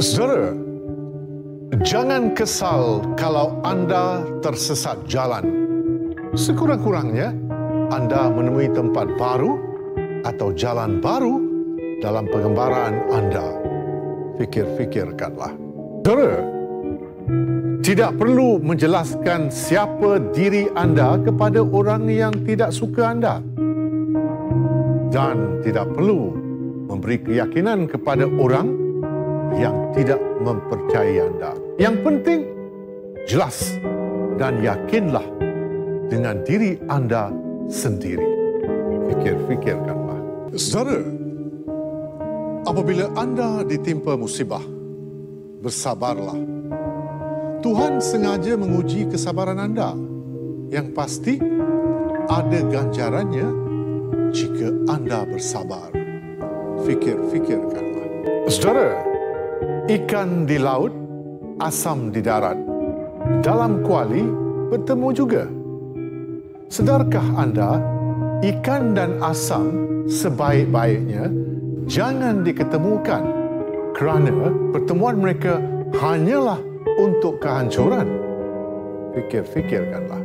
Saudara, jangan kesal kalau anda tersesat jalan. Sekurang-kurangnya, anda menemui tempat baru atau jalan baru dalam pengembaraan anda. Fikir-fikirkanlah. Saudara, tidak perlu menjelaskan siapa diri anda kepada orang yang tidak suka anda. Dan tidak perlu memberi keyakinan kepada orang yang tidak mempercayai anda. Yang penting, jelas dan yakinlah dengan diri anda sendiri. Fikir-fikirkanlah. Saudara, apabila anda ditimpa musibah, bersabarlah. Tuhan sengaja menguji kesabaran anda. Yang pasti, ada ganjarannya jika anda bersabar. Fikir-fikirkanlah. Saudara, ikan di laut, asam di darat. Dalam kuali bertemu juga. Sedarkah anda, ikan dan asam sebaik-baiknya jangan diketemukan kerana pertemuan mereka hanyalah untuk kehancuran. Fikir-fikirkanlah.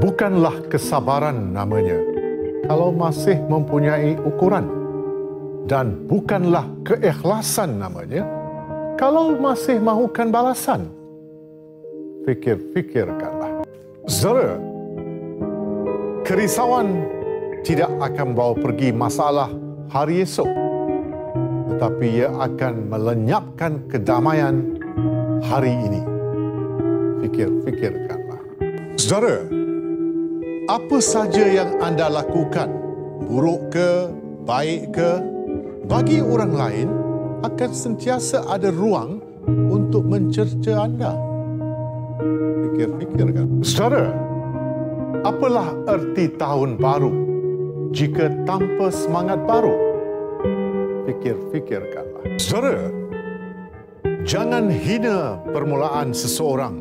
Bukanlah kesabaran namanya kalau masih mempunyai ukuran. Dan bukanlah keikhlasan namanya kalau masih mahukan balasan. Fikir-fikirkanlah. Saudara, kerisauan tidak akan bawa pergi masalah hari esok, tetapi ia akan melenyapkan kedamaian hari ini. Fikir-fikirkanlah. Saudara, apa saja yang anda lakukan, buruk ke, baik ke, bagi orang lain akan sentiasa ada ruang untuk mencerca anda. Fikir-fikirkan. Saudara, apalah erti tahun baru jika tanpa semangat baru? Fikir-fikirkanlah. Saudara, jangan hina permulaan seseorang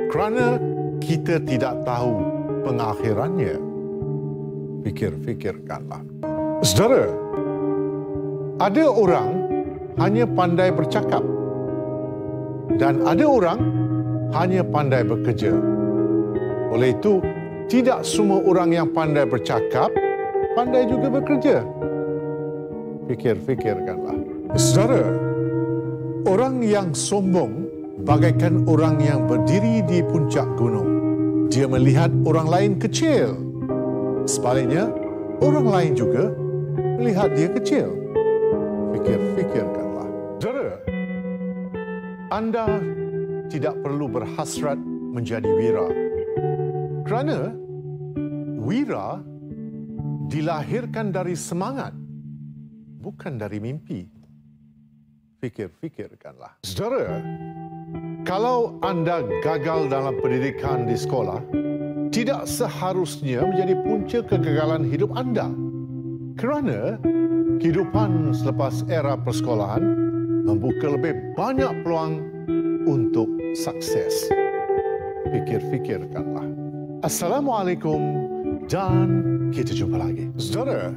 kerana kita tidak tahu pengakhirannya. Fikir-fikirkanlah. Saudara, ada orang hanya pandai bercakap dan ada orang hanya pandai bekerja. Oleh itu, tidak semua orang yang pandai bercakap pandai juga bekerja. Fikir-fikirkanlah. Saudara, orang yang sombong bagaikan orang yang berdiri di puncak gunung. Dia melihat orang lain kecil. Sebaliknya, orang lain juga melihat dia kecil. Fikir-fikirkanlah. Saudara, anda tidak perlu berhasrat menjadi wira. Kerana wira dilahirkan dari semangat, bukan dari mimpi. Fikir-fikirkanlah. Saudara, kalau anda gagal dalam pendidikan di sekolah, tidak seharusnya menjadi punca kegagalan hidup anda. Kerana kehidupan selepas era persekolahan membuka lebih banyak peluang untuk sukses. Fikir-fikirkanlah. Assalamualaikum dan kita jumpa lagi. Saudara,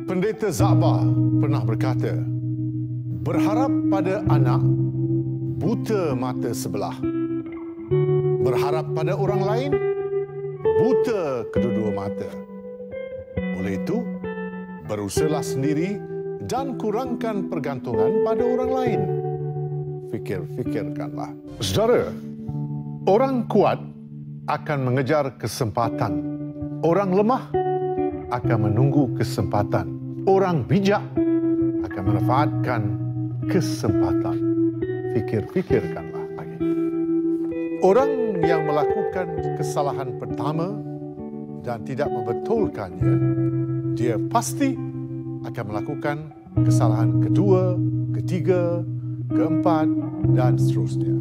Pendeta Zakbar pernah berkata, berharap pada anak, buta mata sebelah. Berharap pada orang lain, buta kedua-dua mata. Oleh itu, berusahalah sendiri dan kurangkan pergantungan pada orang lain. Fikir-fikirkanlah. Saudara, orang kuat akan mengejar kesempatan. Orang lemah akan menunggu kesempatan. Orang bijak akan memanfaatkan kesempatan. Fikir-fikirkanlah lagi. Orang yang melakukan kesalahan pertama dan tidak membetulkannya, dia pasti akan melakukan kesalahan kedua, ketiga, keempat dan seterusnya.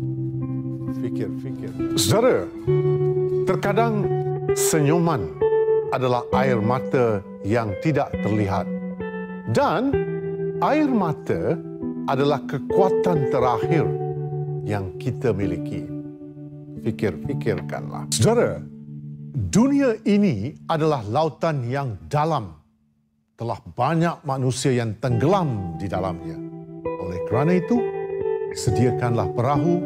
Fikir-fikir. Saudara, terkadang senyuman adalah air mata yang tidak terlihat. Dan air mata adalah kekuatan terakhir yang kita miliki. Fikir-fikirkanlah. Saudara, dunia ini adalah lautan yang dalam. Telah banyak manusia yang tenggelam di dalamnya. Oleh kerana itu, sediakanlah perahu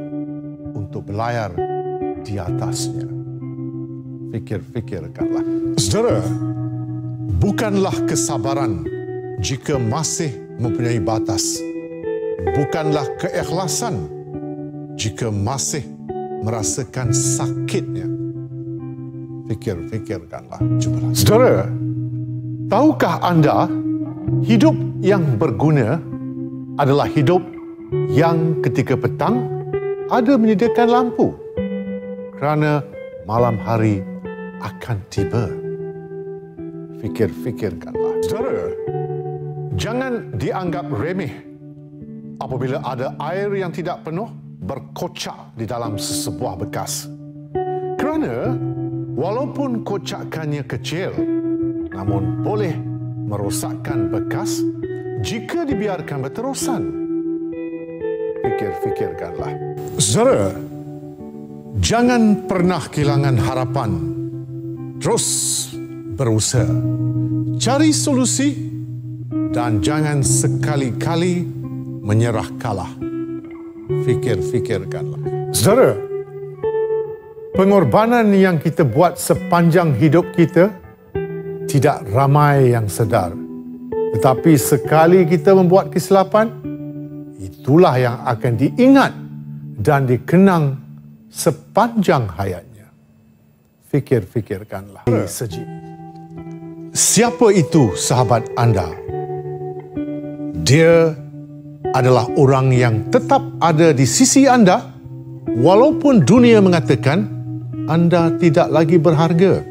untuk berlayar di atasnya. Fikir-fikirkanlah. Saudara, bukanlah kesabaran jika masih mempunyai batas. Bukanlah keikhlasan jika masih merasakan sakitnya. Fikir-fikirkanlah. Cubalah. Saudara, tahukah anda hidup yang berguna adalah hidup yang ketika petang ada menyediakan lampu kerana malam hari akan tiba. Fikir-fikirkanlah. Saudara, jangan dianggap remeh apabila ada air yang tidak penuh berkocak di dalam sesebuah bekas. Kerana walaupun kocakannya kecil, namun boleh merosakkan bekas jika dibiarkan berterusan. Fikir-fikirkanlah. Saudara, jangan pernah kehilangan harapan. Terus berusaha. Cari solusi dan jangan sekali-kali menyerah kalah. Fikir-fikirkanlah. Saudara, pengorbanan yang kita buat sepanjang hidup kita tidak ramai yang sedar. Tetapi sekali kita membuat kesilapan, itulah yang akan diingat dan dikenang sepanjang hayatnya. Fikir-fikirkanlah. Seji. Siapa itu sahabat anda? Dia adalah orang yang tetap ada di sisi anda walaupun dunia mengatakan anda tidak lagi berharga.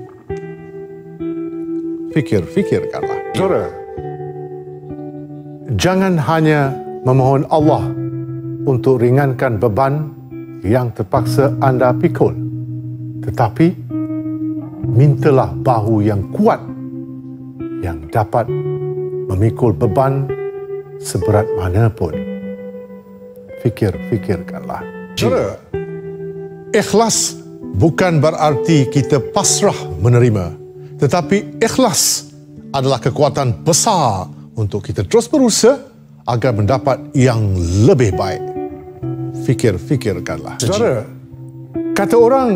Fikir-fikirkanlah. Saudara, jangan hanya memohon Allah untuk ringankan beban yang terpaksa anda pikul, tetapi mintalah bahu yang kuat yang dapat memikul beban seberat mana pun. Fikir-fikirkanlah. Saudara, ikhlas bukan berarti kita pasrah menerima, tetapi ikhlas adalah kekuatan besar untuk kita terus berusaha agar mendapat yang lebih baik. Fikir-fikirkanlah. Saudara, kata orang,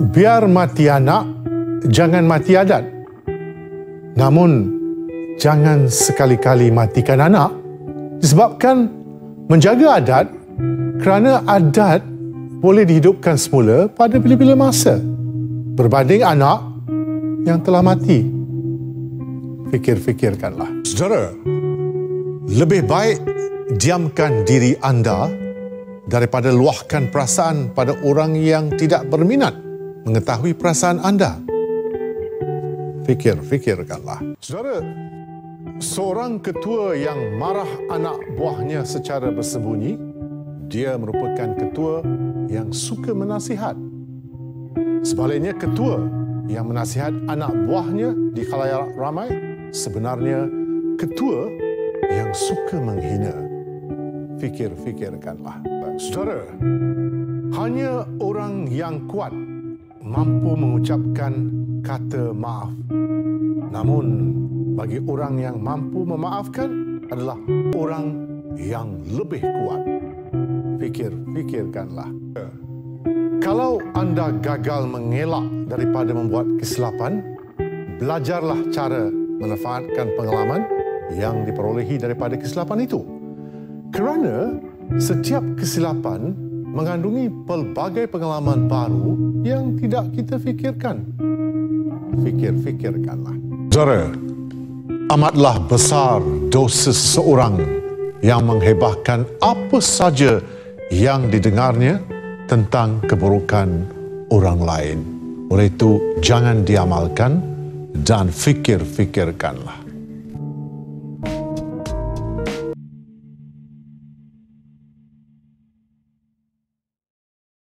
biar mati anak, jangan mati adat. Namun, jangan sekali-kali matikan anak disebabkan menjaga adat kerana adat boleh dihidupkan semula pada bila-bila masa berbanding anak yang telah mati. Fikir-fikirkanlah. Saudara, lebih baik diamkan diri anda daripada luahkan perasaan pada orang yang tidak berminat mengetahui perasaan anda. Fikir-fikirkanlah. Saudara, seorang ketua yang marah anak buahnya secara bersembunyi, dia merupakan ketua yang suka menasihat. Sebaliknya, ketua yang menasihat anak buahnya di khalayak ramai sebenarnya ketua yang suka menghina. Fikir-fikirkanlah. Saudara, hanya orang yang kuat mampu mengucapkan kata maaf. Namun, bagi orang yang mampu memaafkan adalah orang yang lebih kuat. Fikir-fikirkanlah. Kalau anda gagal mengelak daripada membuat kesilapan, belajarlah cara memanfaatkan pengalaman yang diperolehi daripada kesilapan itu. Kerana setiap kesilapan mengandungi pelbagai pengalaman baru yang tidak kita fikirkan. Fikir-fikirkanlah. Saudara, amatlah besar dosa seseorang yang menghebahkan apa saja yang didengarnya tentang keburukan orang lain. Oleh itu, jangan diamalkan dan fikir-fikirkanlah.